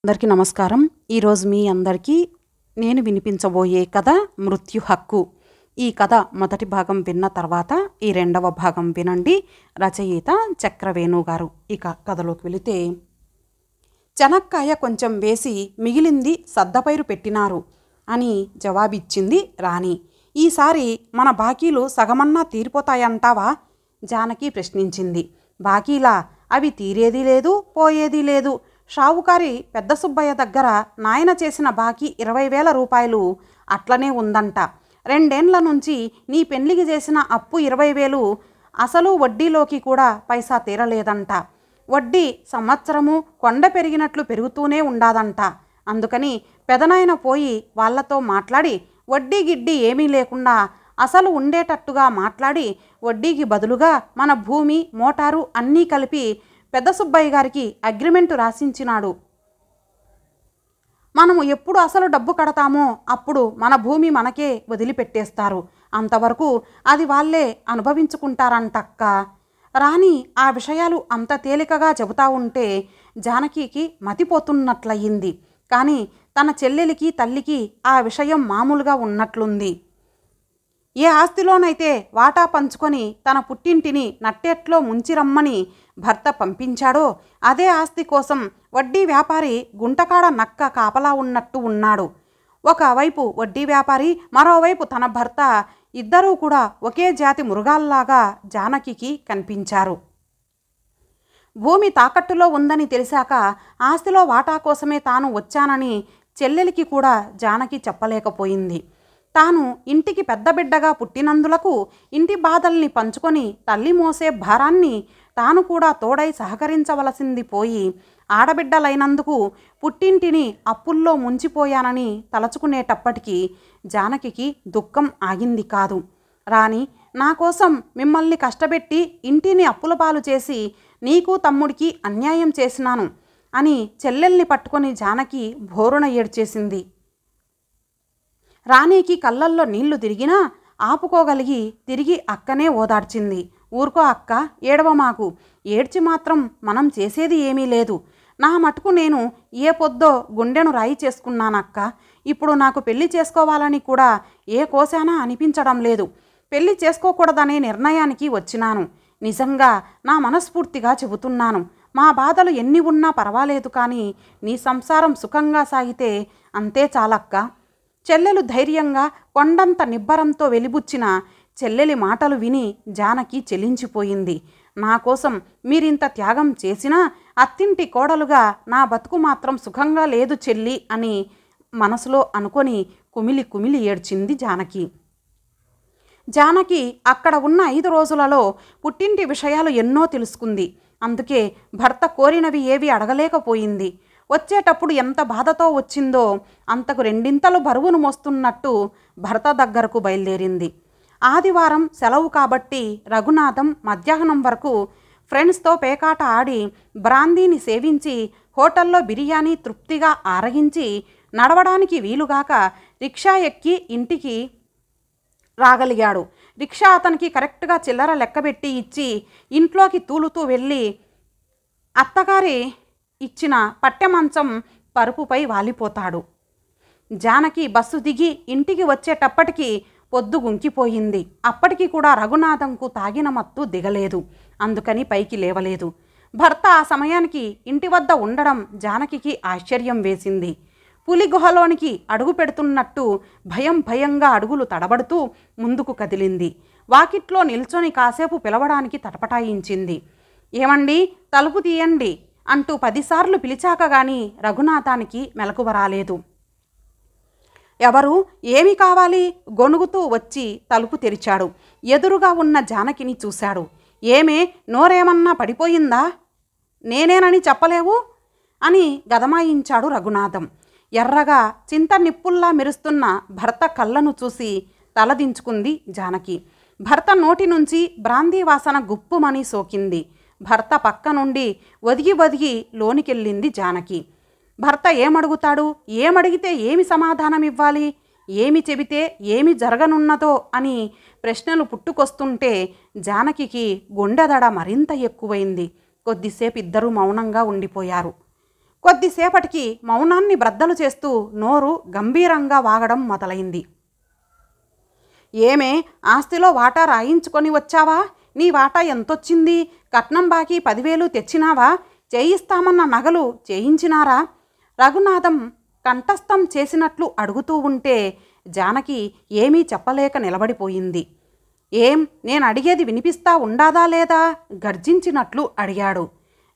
అందరికీ నమస్కారం. ఈరోజు మీ అందరికీ నేను వినిపించబోయే కథ మృత్యు హక్కు. ఈ కథ మొదటి భాగం విన్న తర్వాత ఈ రెండవ భాగం వినండి. రచయిత చక్రవేణు గారు. ఇక కథలోకి వెళితే, చెనక్కాయ కొంచెం వేసి మిగిలింది సద్దపైరు పెట్టినారు అని జవాబిచ్చింది రాణి. ఈసారి మన బాకీలు సగమన్నా తీరిపోతాయంటావా? జానకి ప్రశ్నించింది. బాకీలా? అవి తీరేది లేదు, పోయేది లేదు. షావుకారి పెద్ద సుబ్బయ్య దగ్గర నాయన చేసిన బాకీ 20,000 రూపాయలు అట్లనే ఉందంట. 2 ఏండ్ల నుంచి నీ పెళ్లికి చేసిన అప్పు 20,000, అసలు వడ్డీలోకి కూడా పైసా తీరలేదంట. వడ్డీ సంవత్సరము కొండ పెరిగినట్లు పెరుగుతూనే ఉండాదంట. అందుకని పెదనాయన పోయి వాళ్లతో మాట్లాడి వడ్డీ గిడ్డీ ఏమీ లేకుండా అసలు ఉండేటట్టుగా మాట్లాడి వడ్డీకి బదులుగా మన భూమి, మోటారు అన్నీ కలిపి పెద్ద సుబ్బయ్య గారికి అగ్రిమెంటు రాసించినాడు. మనము ఎప్పుడు అసలు డబ్బు కడతామో అప్పుడు మన భూమి మనకే వదిలిపెట్టేస్తారు. అంతవరకు అది వాళ్ళే అనుభవించుకుంటారంటక్క. రాణి ఆ విషయాలు అంత తేలికగా చెబుతా ఉంటే జానకికి మతిపోతున్నట్లయింది. కానీ తన చెల్లెలికి, తల్లికి ఆ విషయం మామూలుగా ఉన్నట్లుంది. ఏ ఆస్తిలోనైతే వాటా పంచుకొని తన పుట్టింటిని నట్టేట్లో ముంచిరమ్మని భర్త పంపించాడో అదే ఆస్తి కోసం వడ్డీ వ్యాపారి గుంటకాడ నక్క కాపలా ఉన్నట్టు ఉన్నాడు. ఒకవైపు వడ్డీ వ్యాపారి, మరోవైపు తన భర్త, ఇద్దరూ కూడా ఒకే జాతి మృగాల్లాగా జానకికి కనిపించారు. భూమి తాకట్టులో ఉందని తెలిసాక ఆస్తిలో వాటా కోసమే తాను వచ్చానని చెల్లెలికి కూడా జానకి చెప్పలేకపోయింది. తాను ఇంటికి పెద్ద బిడ్డగా పుట్టినందులకు ఇంటి బాధల్ని పంచుకొని తల్లి మోసే భారాన్ని తాను కూడా తోడై సహకరించవలసింది పోయి ఆడబిడ్డలైనందుకు పుట్టింటిని అప్పుల్లో ముంచిపోయానని తలచుకునేటప్పటికీ జానకికి దుఃఖం ఆగింది కాదు. రాణి, నా కోసం మిమ్మల్ని కష్టపెట్టి ఇంటిని అప్పుల పాలు చేసి నీకు తమ్ముడికి అన్యాయం చేసినాను అని చెల్లెల్ని పట్టుకొని జానకి భోరున ఏడ్చేసింది. రాణికి కళ్ళల్లో నీళ్లు తిరిగినా ఆపుకోగలిగి తిరిగి అక్కనే ఓదార్చింది. ఊరుకో అక్క, ఏడవ మాకు. ఏడ్చి మాత్రం మనం చేసేది ఏమీ లేదు. నా మటుకు నేను ఏ పొద్దో గుండెను రాయి చేసుకున్నానక్క. ఇప్పుడు నాకు పెళ్లి చేసుకోవాలని కూడా ఏ కోశానా అనిపించడం లేదు. పెళ్లి చేసుకోకూడదనే నిర్ణయానికి వచ్చినాను. నిజంగా నా మనస్ఫూర్తిగా చెబుతున్నాను. మా బాధలు ఎన్ని ఉన్నా పర్వాలేదు, కానీ నీ సంసారం సుఖంగా సాగితే అంతే చాలక్క. చెల్లెలు ధైర్యంగా కొండంత నిబ్బరంతో వెలిబుచ్చిన చెల్లెలి మాటలు విని జానకి చెలించిపోయింది. నా కోసం మీరింత త్యాగం చేసినా అత్తింటి కోడలుగా నా బతుకు మాత్రం సుఖంగా లేదు చెల్లి అని మనసులో అనుకొని కుమిలి కుమిలి ఏడ్చింది జానకి. జానకి అక్కడ ఉన్న 5 రోజులలో పుట్టింటి విషయాలు ఎన్నో తెలుసుకుంది. అందుకే భర్త కోరినవి ఏవి అడగలేకపోయింది. వచ్చేటప్పుడు ఎంత బాధతో వచ్చిందో అంతకు 2 బరువును మోస్తున్నట్టు భర్త దగ్గరకు బయలుదేరింది. ఆదివారం సెలవు కాబట్టి రఘునాథం మధ్యాహ్నం వరకు ఫ్రెండ్స్తో పేకాట ఆడి బ్రాందీని సేవించి హోటల్లో బిర్యానీ తృప్తిగా ఆరగించి నడవడానికి వీలుగాక రిక్షా ఎక్కి ఇంటికి రాగలిగాడు. రిక్షా అతనికి కరెక్ట్గా చిల్లర లెక్కబెట్టి ఇచ్చి ఇంట్లోకి తూలుతూ వెళ్ళి అత్తగారి ఇచ్చిన పట్టె మంచం పరుపుపై వాలిపోతాడు. జానకి బస్సు దిగి ఇంటికి వచ్చేటప్పటికి పొద్దు గుంకిపోయింది. అప్పటికి కూడా రఘునాథంకు తాగిన మత్తు దిగలేదు. అందుకని పైకి లేవలేదు. భర్త ఆ సమయానికి ఇంటి వద్ద ఉండడం జానకికి ఆశ్చర్యం వేసింది. పులి గుహలోనికి అడుగు పెడుతున్నట్టు భయం భయంగా అడుగులు తడబడుతూ ముందుకు కదిలింది. వాకిట్లో నిల్చొని కాసేపు పిలవడానికి తటపటాయించింది. ఏమండి, తలుపు తీయండి అంటూ 10 సార్లు పిలిచాక గాని రఘునాథానికి మెలకువ రాలేదు. ఎవరు, ఏమి కావాలి? గొణుగుతూ వచ్చి తలుపు తెరిచాడు. ఎదురుగా ఉన్న జానకిని చూశాడు. ఏమే, నోరేమన్నా పడిపోయిందా? నేనేనని చెప్పలేవు అని గదమాయించాడు రఘునాథం. ఎర్రగా చింత నిప్పుల్లా మెరుస్తున్న భర్త కళ్ళను చూసి తలదించుకుంది జానకి. భర్త నోటి నుంచి బ్రాందీ వాసన గుప్పుమని సోకింది. భర్త పక్క నుండి ఒదిగి ఒదిగి లోనికెళ్ళింది జానకి. భర్త ఏమడుగుతాడు? ఏమడిగితే ఏమి సమాధానం ఇవ్వాలి? ఏమి చెబితే ఏమి జరగనున్నదో అని ప్రశ్నలు పుట్టుకొస్తుంటే జానకికి గుండెదడ మరింత ఎక్కువైంది. కొద్దిసేపు ఇద్దరూ మౌనంగా ఉండిపోయారు. కొద్దిసేపటికి మౌనాన్ని బ్రద్దలు చేస్తూ నోరు గంభీరంగా వాగడం మొదలైంది. ఏమే, ఆస్తిలో వాటా రాయించుకొని వచ్చావా? నీ వాటా ఎంతొచ్చింది? కట్నం బాకీ 10,000 తెచ్చినావా? చేయిస్తామన్న నగలు చేయించినారా? రఘునాథం కంఠస్థం చేసినట్లు అడుగుతూ ఉంటే జానకి ఏమీ చెప్పలేక నిలబడిపోయింది. ఏం, నేను అడిగేది వినిపిస్తా ఉండాదా లేదా? గర్జించినట్లు అడిగాడు.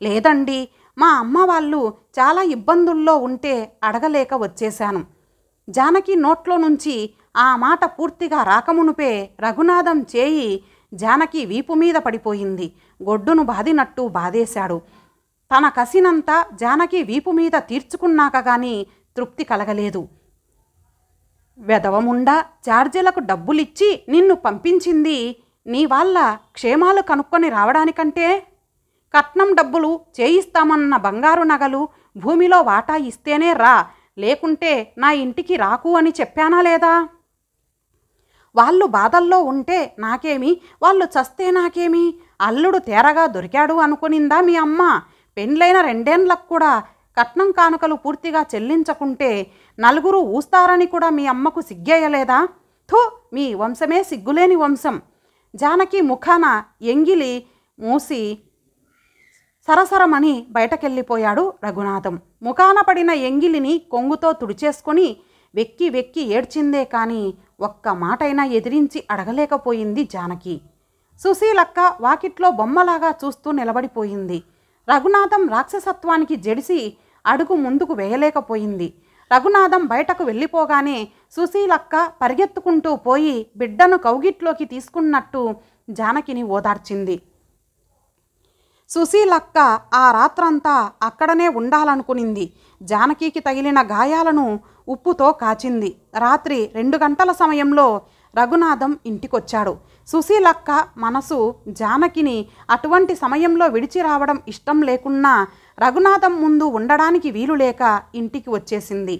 లేదండి, మా అమ్మ వాళ్ళు చాలా ఇబ్బందుల్లో ఉంటే అడగలేక వచ్చేశాను. జానకి నోట్లో నుంచి ఆ మాట పూర్తిగా రాకమునుపే రఘునాథం చేయి జానకి వీపు మీద పడిపోయింది. గొడ్డును బాదినట్టు బాధేశాడు. తన కసినంతా జానకి వీపు మీద తీర్చుకున్నాక గాని తృప్తి కలగలేదు. వెదవముండా, చార్జీలకు డబ్బులిచ్చి నిన్ను పంపించింది నీ వాళ్ళ క్షేమాలు కనుక్కొని రావడానికంటే? కట్నం డబ్బులు, చేయిస్తామన్న బంగారు నగలు, భూమిలో వాటా ఇస్తేనే రా, లేకుంటే నా ఇంటికి రాకు అని చెప్పానా లేదా? వాళ్ళు బాధల్లో ఉంటే నాకేమి, వాళ్ళు చస్తే నాకేమి? అల్లుడు తేరగా దొరికాడు అనుకునిందా మీ అమ్మ? పెండ్లైన 2 ఏళ్లకు కూడా కట్నం కానుకలు పూర్తిగా చెల్లించకుంటే నలుగురు ఊస్తారని కూడా మీ అమ్మకు సిగ్గేయలేదా? థూ, మీ వంశమే సిగ్గులేని వంశం. జానకి ముఖాన ఎంగిలి మూసి సరసరమని బయటకెళ్ళిపోయాడు రఘునాథం. ముఖాన పడిన ఎంగిలిని కొంగుతో తుడిచేసుకొని వెక్కి వెక్కి ఏడ్చిందే కానీ ఒక్క మాటైనా ఎదిరించి అడగలేకపోయింది జానకి. సుశీలక్క వాకిట్లో బొమ్మలాగా చూస్తూ నిలబడిపోయింది. రఘునాథం రాక్షసత్వానికి జడిసి అడుగు ముందుకు వేయలేకపోయింది. రఘునాథం బయటకు వెళ్ళిపోగానే సుశీలక్క పరిగెత్తుకుంటూ పోయి బిడ్డను కౌగిట్లోకి తీసుకున్నట్టు జానకిని ఓదార్చింది. సుశీలక్క ఆ రాత్రంతా అక్కడనే ఉండాలనుకునింది. జానకికి తగిలిన గాయాలను ఉప్పుతో కాచింది. రాత్రి 2 గంటల సమయంలో రఘునాథం ఇంటికొచ్చాడు. సుశీలక్క మనసు జానకిని అటువంటి సమయంలో విడిచి రావడం ఇష్టం లేకున్నా రఘునాథం ముందు ఉండడానికి వీలు లేక ఇంటికి వచ్చేసింది.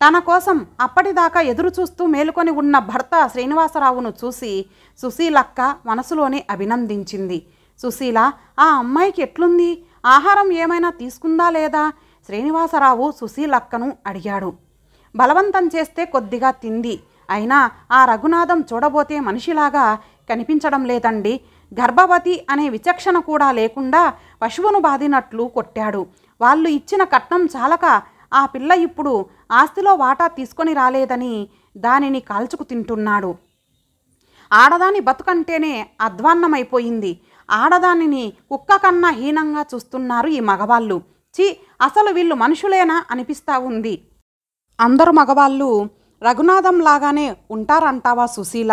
తన కోసం అప్పటిదాకా ఎదురుచూస్తూ మేలుకొని ఉన్న భర్త శ్రీనివాసరావును చూసి సుశీలక్క మనసులోనే అభినందించింది. సుశీల, ఆ అమ్మాయికి ఎట్లుంది? ఆహారం ఏమైనా తీసుకుందా లేదా? శ్రీనివాసరావు సుశీలక్కను అడిగాడు. బలవంతం చేస్తే కొద్దిగా తింది. అయినా ఆ రఘునాథం చూడబోతే మనిషిలాగా కనిపించడం లేదండి. గర్భవతి అనే విచక్షణ కూడా లేకుండా పశువును బాదినట్లు కొట్టాడు. వాళ్ళు ఇచ్చిన కట్నం చాలక ఆ పిల్ల ఇప్పుడు ఆస్తిలో వాటా తీసుకొని రాలేదని దానిని కాల్చుకు తింటున్నాడు. ఆడదాని బతుకంటేనే అధ్వాన్నమైపోయింది. ఆడదానిని కుక్క కన్నా హీనంగా చూస్తున్నారు ఈ మగవాళ్ళు. చి, అసలు వీళ్ళు మనుషులేనా అనిపిస్తా ఉంది. అందరు మగవాళ్ళు రఘునాథం లాగానే ఉంటారంటావా సుశీల?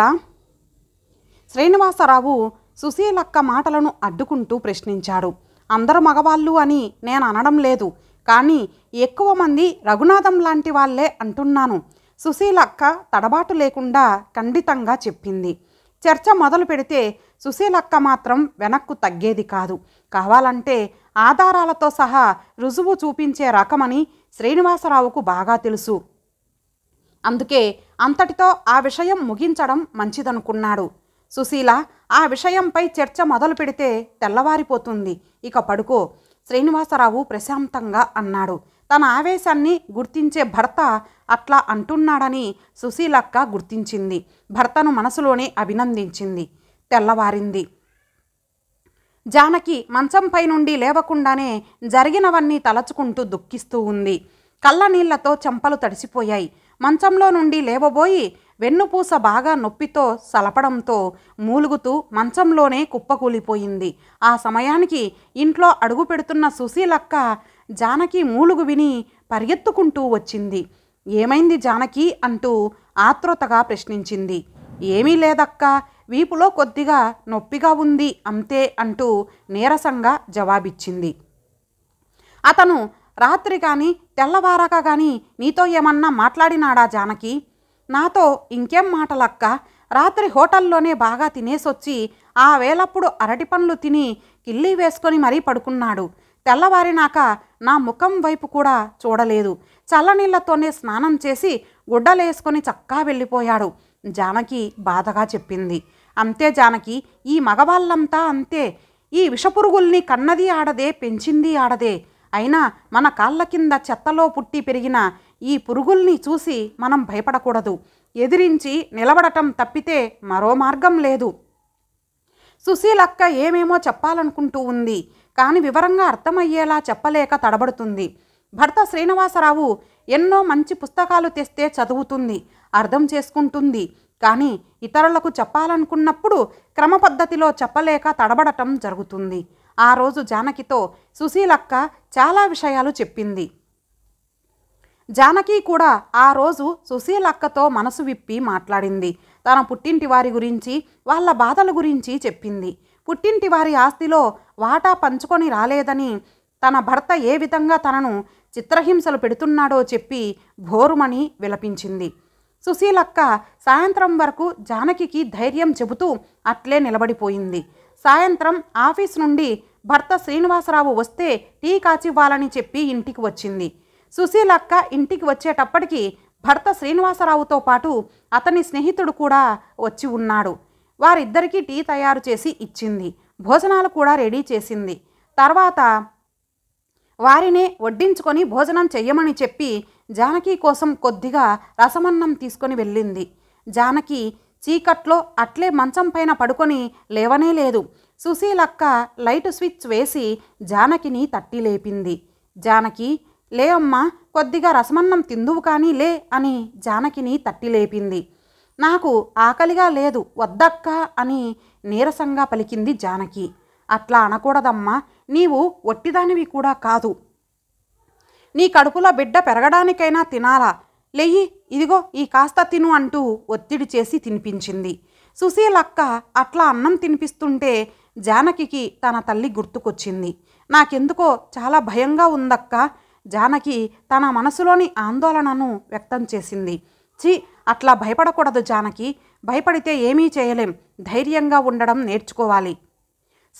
శ్రీనివాసరావు సుశీలక్క మాటలను అడ్డుకుంటూ ప్రశ్నించాడు. అందరు మగవాళ్ళు అని నేను అనడం లేదు, కానీ ఎక్కువ మంది రఘునాథం లాంటి వాళ్ళే అంటున్నాను. సుశీలక్క తడబాటు లేకుండా ఖండితంగా చెప్పింది. చర్చ మొదలు పెడితే సుశీలక్క మాత్రం వెనక్కు తగ్గేది కాదు. కావాలంటే ఆధారాలతో సహా రుజువు చూపించే రకమని శ్రీనివాసరావుకు బాగా తెలుసు. అందుకే అంతటితో ఆ విషయం ముగించడం మంచిదనుకున్నాడు. సుశీల, ఆ విషయంపై చర్చ మొదలు పెడితే తెల్లవారిపోతుంది, ఇక పడుకో, శ్రీనివాసరావు ప్రశాంతంగా అన్నాడు. తన ఆవేశాన్ని గుర్తించే భర్త అట్లా అంటున్నాడని సుశీలక్క గుర్తించింది. భర్తను మనసులోనే అభినందించింది. తెల్లవారింది. జానకి మంచంపై నుండి లేవకుండానే జరిగినవన్నీ తలచుకుంటూ దుఃఖిస్తూ ఉంది. కళ్ళ నీళ్లతో చెంపలు తడిసిపోయాయి. మంచంలో నుండి లేవబోయి వెన్నుపూస బాగా నొప్పితో సలపడంతో మూలుగుతూ మంచంలోనే కుప్పకూలిపోయింది. ఆ సమయానికి ఇంట్లో అడుగు పెడుతున్న సుశీలక్క జానకి మూలుగు విని పరిగెత్తుకుంటూ వచ్చింది. ఏమైంది జానకి అంటూ ఆత్రుతగా ప్రశ్నించింది. ఏమీ లేదక్కా, వీపులో కొద్దిగా నొప్పిగా ఉంది అంతే అంటూ నీరసంగా జవాబిచ్చింది. అతను రాత్రి కానీ తెల్లవారాక కానీ నీతో ఏమన్నా మాట్లాడినాడా జానకి? నాతో ఇంకేం మాటలక్క, రాత్రి హోటల్లోనే బాగా తినేసొచ్చి ఆ వేళప్పుడు అరటి పండ్లు తిని కిల్లి వేసుకొని మరీ పడుకున్నాడు. తెల్లవారినాక నా ముఖం వైపు కూడా చూడలేదు. చల్లనీళ్లతోనే స్నానం చేసి గుడ్డలేసుకొని చక్కా వెళ్ళిపోయాడు జానకి బాధగా చెప్పింది. అంతే జానకి, ఈ మగవాళ్ళంతా అంతే. ఈ విషపురుగుల్ని కన్నది ఆడదే, పెంచింది ఆడదే. అయినా మన కాళ్ళ కింద చెత్తలో పుట్టి పెరిగిన ఈ పురుగుల్ని చూసి మనం భయపడకూడదు. ఎదిరించి నిలబడటం తప్పితే మరో మార్గం లేదు. సుశీలక్క ఏమేమో చెప్పాలనుకుంటూ ఉంది. కానీ వివరంగా అర్థమయ్యేలా చెప్పలేక తడబడుతుంది. భర్త శ్రీనివాసరావు ఎన్నో మంచి పుస్తకాలు తెస్తే చదువుతుంది, అర్థం చేసుకుంటుంది. కానీ ఇతరులకు చెప్పాలనుకున్నప్పుడు క్రమపద్ధతిలో చెప్పలేక తడబడటం జరుగుతుంది. ఆ రోజు జానకితో సుశీలక్క చాలా విషయాలు చెప్పింది. జానకి కూడా ఆ రోజు సుశీలక్కతో మనసు విప్పి మాట్లాడింది. తన పుట్టింటి వారి గురించి, వాళ్ళ బాధల గురించి చెప్పింది. పుట్టింటి వారి ఆస్తిలో వాటా పంచుకొని రాలేదని, తన భర్త ఏ విధంగా తనను చిత్రహింసలు పెడుతున్నాడో చెప్పి భోరుమని విలపించింది. సుశీలక్క సాయంత్రం వరకు జానకికి ధైర్యం చెబుతూ అట్లే నిలబడిపోయింది. సాయంత్రం ఆఫీస్ నుండి భర్త శ్రీనివాసరావు వస్తే టీ కాచివ్వాలని చెప్పి ఇంటికి వచ్చింది. సుశీలక్క ఇంటికి వచ్చేటప్పటికి భర్త శ్రీనివాసరావుతో పాటు అతని స్నేహితుడు కూడా వచ్చి ఉన్నాడు. వారిద్దరికీ టీ తయారు చేసి ఇచ్చింది. భోజనాలు కూడా రెడీ చేసింది. తర్వాత వారినే వడ్డించుకొని భోజనం చెయ్యమని చెప్పి జానకి కోసం కొద్దిగా రసమన్నం తీసుకొని వెళ్ళింది. జానకి చీకట్లో అట్లే మంచం పైన పడుకొని లేవనే లేదు. సుశీలక్క లైట్ స్విచ్ వేసి జానకిని తట్టి లేపింది. జానకి, లే అమ్మా, కొద్దిగా రసమన్నం తిందువు కానీ లే అని జానకిని తట్టి లేపింది. నాకు ఆకలిగా లేదు, వద్దక్క అని నీరసంగా పలికింది జానకి. అట్లా అనకూడదమ్మా, నీవు ఒట్టిదానివి కూడా కాదు. నీ కడుపులో బిడ్డ పెరగడానికైనా తినాలా, లెయ్యి, ఇదిగో ఈ కాస్త తిను అంటూ ఒత్తిడి చేసి తినిపించింది. సుశీలక్క అట్లా అన్నం తినిపిస్తుంటే జానకికి తన తల్లి గుర్తుకొచ్చింది. నాకెందుకో చాలా భయంగా ఉందక్క. జానకి తన మనసులోని ఆందోళనను వ్యక్తం చేసింది. ఛీ, అట్లా భయపడకూడదు జానకి, భయపడితే ఏమీ చేయలేం, ధైర్యంగా ఉండడం నేర్చుకోవాలి.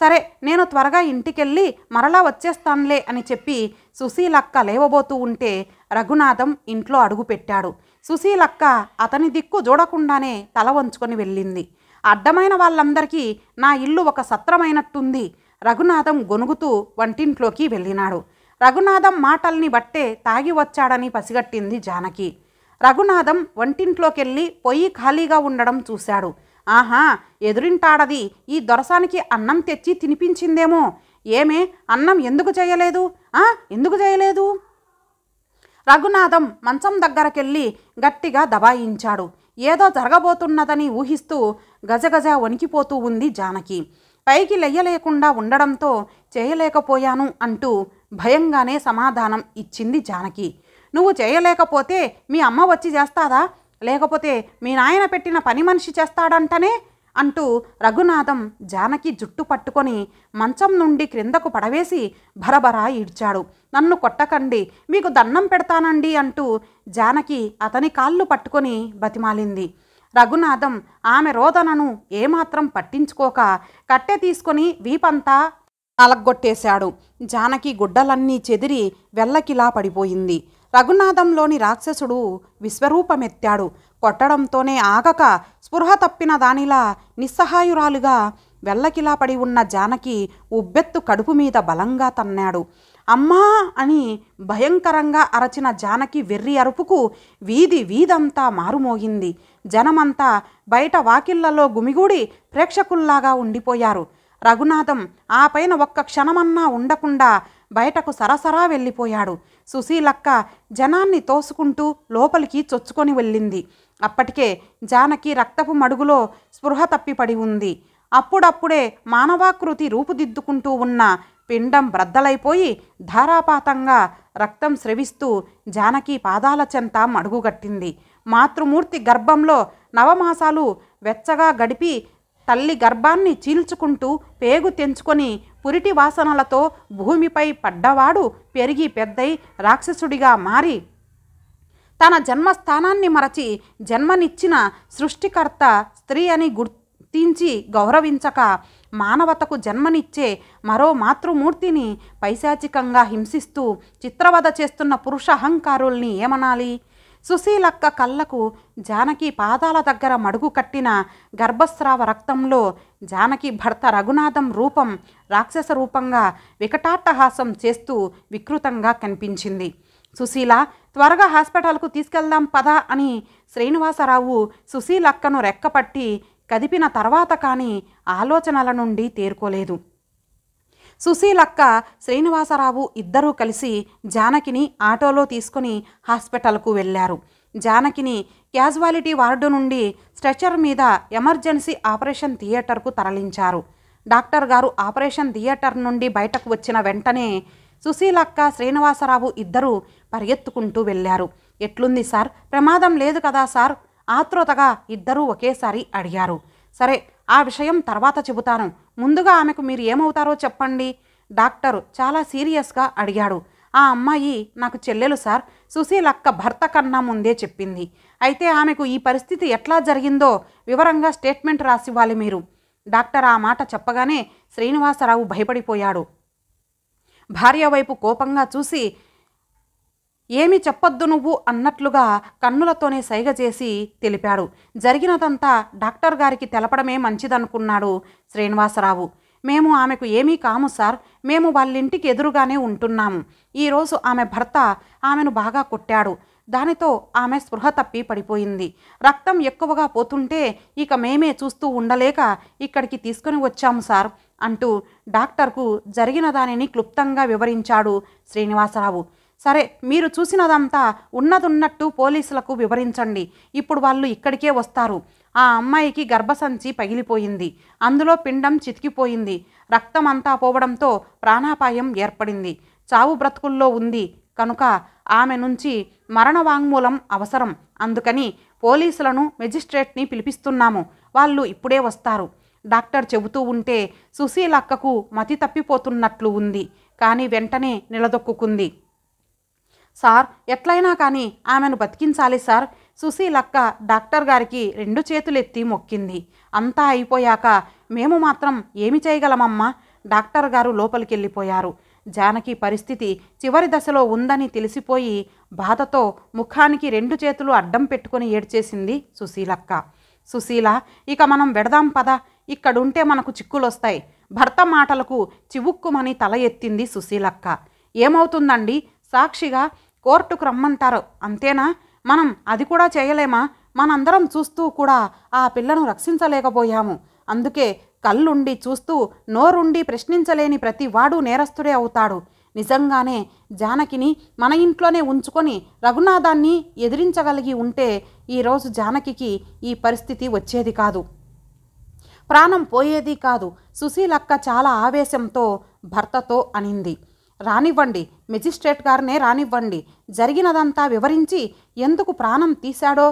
సరే, నేను త్వరగా ఇంటికెళ్ళి మరలా వచ్చేస్తానులే అని చెప్పి సుశీలక్క లేవబోతూ ఉంటే రఘునాథం ఇంట్లో అడుగుపెట్టాడు. సుశీలక్క అతని దిక్కు చూడకుండానే తల వంచుకొని వెళ్ళింది. అడ్డమైన వాళ్ళందరికీ నా ఇల్లు ఒక సత్రమైనట్టుంది. రఘునాథం గొనుగుతూ వంటింట్లోకి వెళ్ళినాడు. రఘునాథం మాటల్ని బట్టే తాగి వచ్చాడని పసిగట్టింది జానకి. రఘునాథం వంటింట్లోకెళ్ళి పొయ్యి ఖాళీగా ఉండడం చూశాడు. ఆహా, ఎదురింటాడది ఈ దొరసానికి అన్నం తెచ్చి తినిపించిందేమో. ఏమే, అన్నం ఎందుకు చేయలేదు? ఎందుకు చేయలేదు? రఘునాథం మంచం దగ్గరకెళ్ళి గట్టిగా దబాయించాడు. ఏదో జరగబోతున్నదని ఊహిస్తూ గజగజ వణికిపోతూ ఉంది జానకి. పైకి లెయ్యలేకుండా ఉండడంతో చేయలేకపోయాను అంటూ భయంగానే సమాధానం ఇచ్చింది జానకి. నువ్వు చేయలేకపోతే మీ అమ్మ వచ్చి చేస్తాదా, లేకపోతే మీ నాయన పెట్టిన పని మనిషి చేస్తాడంటనే అంటూ రఘునాథం జానకి జుట్టు పట్టుకొని మంచం నుండి క్రిందకు పడవేసి భరభరా ఈడ్చాడు. నన్ను కొట్టకండి, మీకు దండం పెడతానండి అంటూ జానకి అతని కాళ్ళు పట్టుకొని బతిమాలింది. రఘునాథం ఆమె రోదనను ఏమాత్రం పట్టించుకోక కట్టె తీసుకొని వీపంతా అలగ్గొట్టేశాడు. జానకి గుడ్డలన్నీ చెదిరి వెల్లకిలా పడిపోయింది. రఘునాథంలోని రాక్షసుడు విశ్వరూపమెత్తాడు. కొట్టడంతోనే ఆగక స్పృహ తప్పిన దానిలా నిస్సహాయురాలుగా వెల్లకిలా పడి ఉన్న జానకి ఉబ్బెత్తు కడుపు మీద బలంగా తన్నాడు. అమ్మా అని భయంకరంగా అరచిన జానకి వెర్రి అరుపుకు వీధంతా మారుమోగింది. జనమంతా బయట వాకిళ్లలో గుమిగూడి ప్రేక్షకుల్లాగా ఉండిపోయారు. రఘునాథం ఆ పైన ఒక్క క్షణమన్నా ఉండకుండా బయటకు సరసరా వెళ్ళిపోయాడు. సుశీలక్క జనాన్ని తోసుకుంటూ లోపలికి చొచ్చుకొని వెళ్ళింది. అప్పటికే జానకి రక్తపు మడుగులో స్పృహ తప్పిపడి ఉంది. అప్పుడప్పుడే మానవాకృతి రూపుదిద్దుకుంటూ ఉన్న పిండం బ్రద్దలైపోయి ధారాపాతంగా రక్తం స్రవిస్తూ జానకి పాదాల చెంత మడుగుగట్టింది. మాతృమూర్తి గర్భంలో నవమాసాలు వెచ్చగా గడిపి తల్లి గర్భాన్ని చీల్చుకుంటూ పేగు తెంచుకొని పురిటి వాసనలతో భూమిపై పడ్డవాడు పెరిగి పెద్దై రాక్షసుడిగా మారి తన జన్మస్థానాన్ని మరచి జన్మనిచ్చిన సృష్టికర్త స్త్రీ అని గుర్తించి గౌరవించక మానవతకు జన్మనిచ్చే మరో మాతృమూర్తిని పైశాచికంగా హింసిస్తూ చిత్రవద చేస్తున్న పురుష అహంకారుల్ని ఏమనాలి? సుశీలక్క కళ్ళకు జానకి పాదాల దగ్గర మడుగు కట్టిన గర్భస్రావ రక్తంలో జానకి భర్త రఘునాథం రూపం రాక్షస రూపంగా వికటాట్టహాసం చేస్తూ వికృతంగా కనిపించింది. సుశీల, త్వరగా హాస్పిటల్కు తీసుకెళ్దాం పద అని శ్రీనివాసరావు సుశీలక్కను రెక్కపట్టి కదిపిన తర్వాత కానీ ఆలోచనల నుండి తేరుకోలేదు. సుశీలక్క, శ్రీనివాసరావు ఇద్దరూ కలిసి జానకిని ఆటోలో తీసుకుని హాస్పిటల్కు వెళ్ళారు. జానకిని క్యాజువాలిటీ వార్డు నుండి స్ట్రెచర్ మీద ఎమర్జెన్సీ ఆపరేషన్ థియేటర్కు తరలించారు. డాక్టర్ గారు ఆపరేషన్ థియేటర్ నుండి బయటకు వచ్చిన వెంటనే సుశీలక్క, శ్రీనివాసరావు ఇద్దరూ పరిగెత్తుకుంటూ వెళ్ళారు. ఎట్లుంది సార్? ప్రమాదం లేదు కదా సార్? ఆత్రుతగా ఇద్దరూ ఒకేసారి అడిగారు. సరే, ఆ విషయం తర్వాత చెబుతాను. ముందుగా ఆమెకు మీరు ఏమవుతారో చెప్పండి, డాక్టర్ చాలా సీరియస్గా అడిగాడు. ఆ అమ్మాయి నాకు చెల్లెలు సార్. సుశీలక్క భర్త కన్నా ముందే చెప్పింది. అయితే ఆమెకు ఈ పరిస్థితి ఎట్లా జరిగిందో వివరంగా స్టేట్మెంట్ రాసివ్వాలి మీరు. డాక్టర్ ఆ మాట చెప్పగానే శ్రీనివాసరావు భయపడిపోయాడు. భార్య వైపు కోపంగా చూసి, ఏమి చెప్పొద్దు నువ్వు అన్నట్లుగా కన్నులతోనే సైగ చేసి తెలిపాడు. జరిగినదంతా డాక్టర్ గారికి తెలపడమే మంచిదనుకున్నాడు శ్రీనివాసరావు. మేము ఆమెకు ఏమీ కాము సార్. మేము వాళ్ళింటికి ఎదురుగానే ఉంటున్నాము. ఈరోజు ఆమె భర్త ఆమెను బాగా కొట్టాడు. దానితో ఆమె స్పృహ తప్పి పడిపోయింది. రక్తం ఎక్కువగా పోతుంటే ఇక మేమే చూస్తూ ఉండలేక ఇక్కడికి తీసుకుని వచ్చాము సార్ అంటూ డాక్టర్కు జరిగిన దానిని క్లుప్తంగా వివరించాడు శ్రీనివాసరావు. సరే, మీరు చూసినదంతా ఉన్నదున్నట్టు పోలీసులకు వివరించండి. ఇప్పుడు వాళ్ళు ఇక్కడికే వస్తారు. ఆ అమ్మాయికి గర్భసంచి పగిలిపోయింది. అందులో పిండం చితికిపోయింది. రక్తం అంతా పోవడంతో ప్రాణాపాయం ఏర్పడింది. చావు బ్రతుకుల్లో ఉంది కనుక ఆమె నుంచి మరణ వాంగ్మూలం అవసరం. అందుకని పోలీసులను, మెజిస్ట్రేట్ని పిలిపిస్తున్నాము. వాళ్ళు ఇప్పుడే వస్తారు. డాక్టర్ చెబుతూ ఉంటే సుశీలక్కకు మతి తప్పిపోతున్నట్లు ఉంది. కానీ వెంటనే నిలదొక్కుంది. సార్, ఎట్లయినా కానీ ఆమెను బతికించాలి సార్. సుశీలక్క డాక్టర్ గారికి 2 చేతులెత్తి మొక్కింది. అంతా అయిపోయాక మేము మాత్రం ఏమి చేయగలమమ్మా? డాక్టర్ గారు లోపలికి వెళ్ళిపోయారు. జానకి పరిస్థితి చివరి దశలో ఉందని తెలిసిపోయి బాధతో ముఖానికి 2 చేతులు అడ్డం పెట్టుకుని ఏడ్చేసింది సుశీలక్క. సుశీల, ఇక మనం వెడదాం పద. ఇక్కడుంటే మనకు చిక్కులొస్తాయి. భర్త మాటలకు చివుక్కుమని తల ఎత్తింది సుశీలక్క. ఏమవుతుందండి? సాక్షిగా కోర్టుకు రమ్మంటారు, అంతేనా? మనం అది కూడా చేయలేమా? మనందరం చూస్తూ కూడా ఆ పిల్లను రక్షించలేకపోయాము. అందుకే కళ్ళుండి చూస్తూ నోరుండి ప్రశ్నించలేని ప్రతి వాడు నేరస్తుడే అవుతాడు. నిజంగానే జానకిని మన ఇంట్లోనే ఉంచుకొని రఘునాథాన్ని ఎదిరించగలిగి ఉంటే ఈరోజు జానకికి ఈ పరిస్థితి వచ్చేది కాదు, ప్రాణం పోయేది కాదు. సుశీలక్క చాలా ఆవేశంతో భర్తతో అనింది. రానివ్వండి, మెజిస్ట్రేట్ గారినే రానివ్వండి. జరిగినదంతా వివరించి ఎందుకు ప్రాణం తీశాడో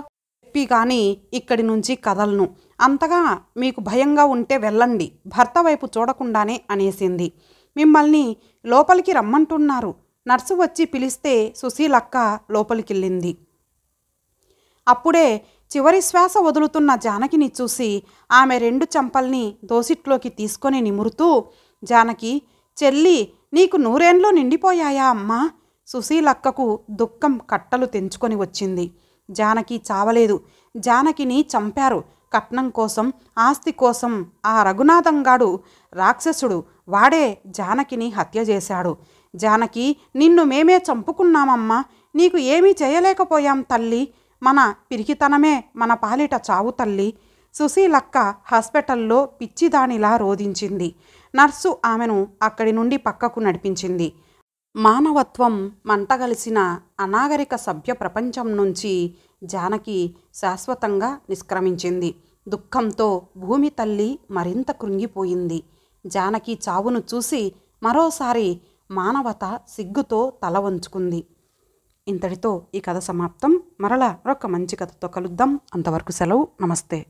చెప్పి కానీ ఇక్కడి నుంచి కదలను. అంతగా మీకు భయంగా ఉంటే వెళ్ళండి, భర్త వైపు చూడకుండానే అనేసింది. మిమ్మల్ని లోపలికి రమ్మంటున్నారు. నర్సు వచ్చి పిలిస్తే సుశీలక్క లోపలికెళ్ళింది. అప్పుడే చివరి శ్వాస వదులుతున్న జానకిని చూసి ఆమె 2 చెంపల్ని దోసిట్లోకి తీసుకొని నిమురుతూ, జానకి చెల్లి, నీకు 100 నిండిపోయాయా అమ్మా? సుశీలక్కకు దుఃఖం కట్టలు తెంచుకొని వచ్చింది. జానకి చావలేదు. జానకిని చంపారు. కట్నం కోసం, ఆస్తి కోసం ఆ రఘునాథంగాడు రాక్షసుడు. వాడే జానకిని హత్య చేశాడు. జానకి, నిన్ను మేమే చంపుకున్నామమ్మా. నీకు ఏమీ చేయలేకపోయాం తల్లి. మన పిరికితనమే మన పాలిట చావు తల్లి. సుశీలక్క హాస్పిటల్లో పిచ్చిదానిలా రోధించింది. నర్సు ఆమెను అక్కడి నుండి పక్కకు నడిపించింది. మానవత్వం మంటగలిసిన అనాగరిక సభ్య ప్రపంచం నుంచి జానకి శాశ్వతంగా నిష్క్రమించింది. దుఃఖంతో భూమి తల్లి మరింత కృంగిపోయింది. జానకి చావును చూసి మరోసారి మానవత సిగ్గుతో తల వంచుకుంది. ఇంతటితో ఈ కథ సమాప్తం. మరలా మరొక మంచి కథతో కలుద్దాం. అంతవరకు సెలవు. నమస్తే.